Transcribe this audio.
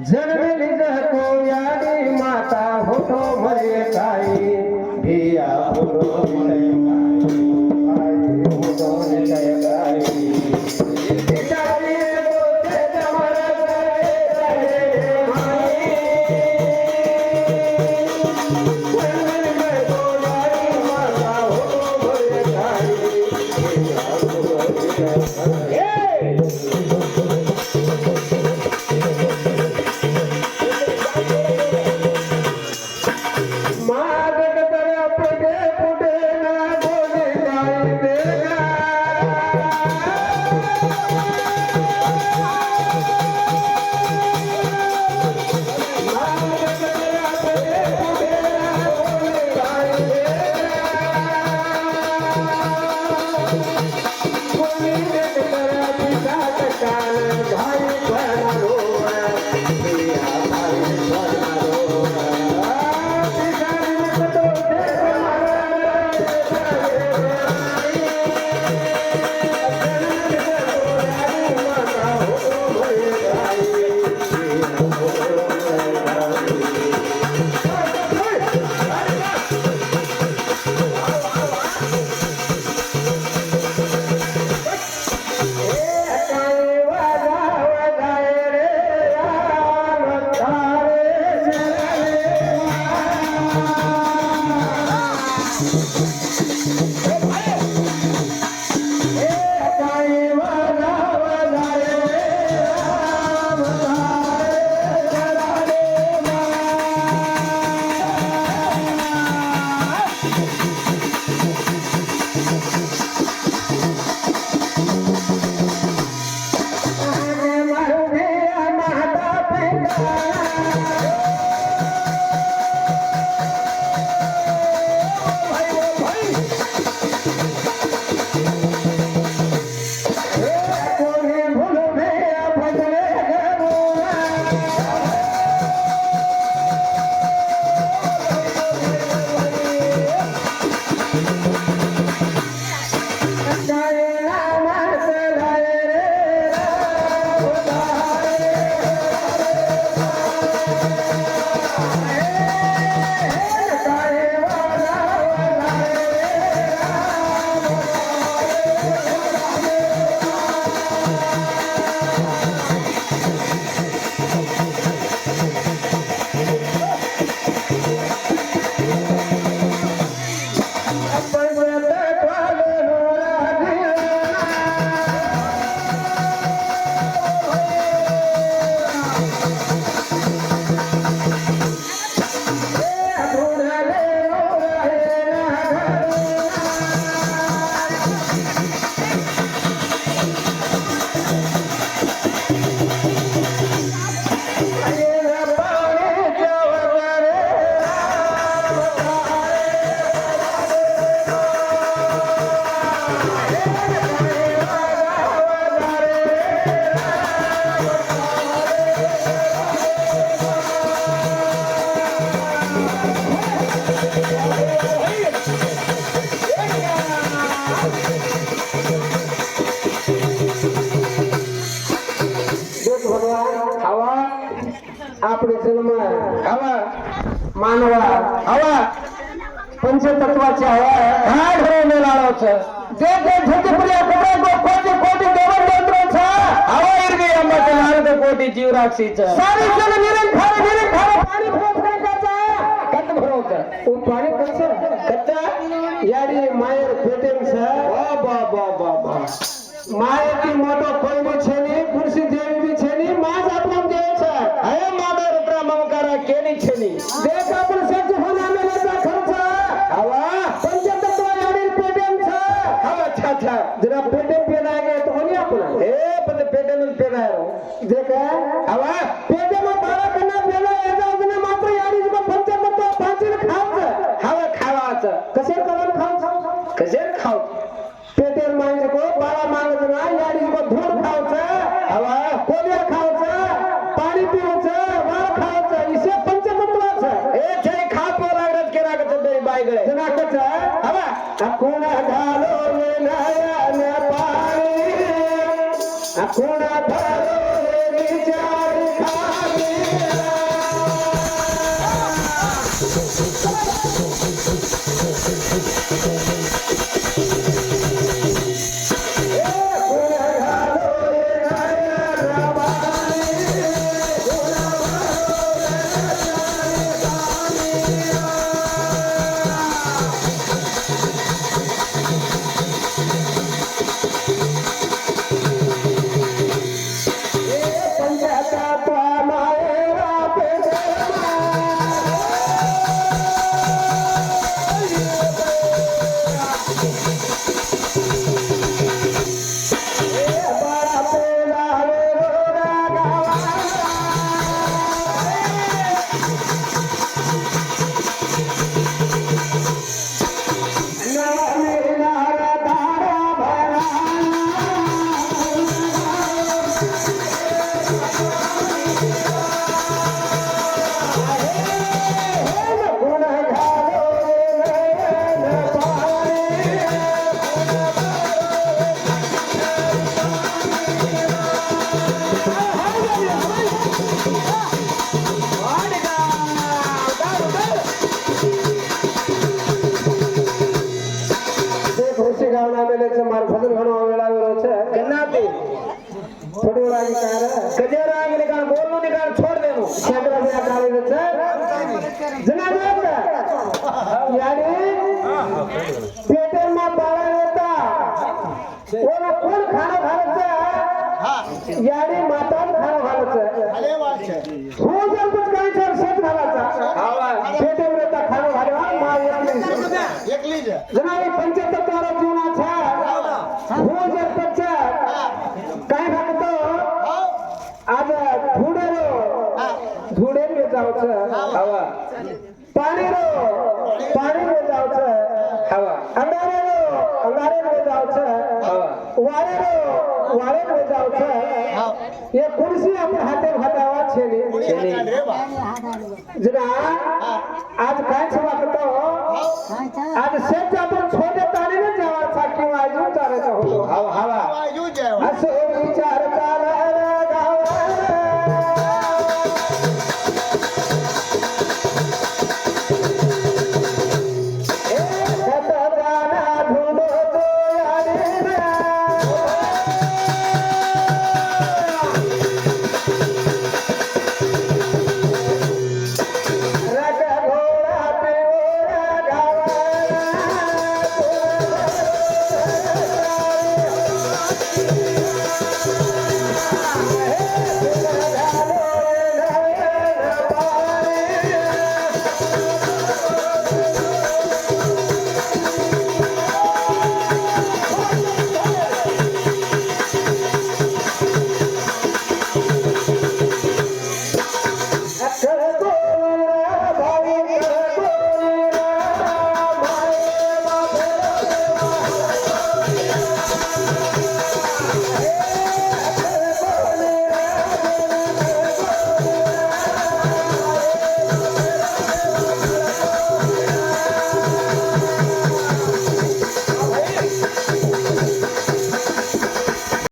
जननी जको याडी माता होठो मरे काई भिया होठो मरे काई होठो मरे काई बिचारी बोते जमर करे रे माई जननी जको याडी माता होठो मरे काई भिया होठो मरे काई आपले जन्म हवा मानवा हवा पंचतत्वाची हवा हाड होने लाळोच जे जे झोके पुलिया कबरा को कोटी कोटी देवन मंत्रो छ हवा इरगे अंबाचे लाल कोटी जीवराक्षीच सारी जन निरंखार पाणी भरोस काचा कत भरोस ओ पाणी कच्चा याडी मायर पेटेन छ वा बा बा बा बा मायेती मोटो कोईनी छेनी खुर्सी देवी छेनी माज आपन देव छ अय मादा रुद्र ममकारा केनी छेनी देख आपण सज्ज होना मेलेचा खर्च हवा पंचतत्व याडी पेटेन छ हवा छा छा जरा पेटे पेनागे तो होनी आपण हे पण पेटेन पेनायो देख हवा पेटे में बारा कना पेला याचा अजून मात्र याडी जो पंचतत्व पाचीन खावच हवा खावाच कसे करून खाव कसे खाव पेटेर मांग को बारा मांग ना याडी को धूर खावचा हवा कोलिया खावचा पाणी पिवचा वाळ खावचा इसे पंचतत्वाचा ए छे खाप लागत केरा का ते बाईगळे जनाकचा हवा कोणा घालो रे नया पाणी कोणा घालो रे विचार खाली याने मातान खाणं घालायचं अरे वाच हो जर कुछ काही तर शेत घालायचा हवा शेते व्रता खाणं घालवा मा एकली जा जनाई पंचतत्वाला जीवनाच्या हो जर पच्चा काय घालतो आज धुडे में जाऊचं हवा पाणी में जाऊचं हवा अंगारे में जाऊचं हवा वाळे में जाऊचं ये कुर्सी आपण हाते घातावा छेनी रे बा जना आज काय वागतो आज शेत आपण छोटे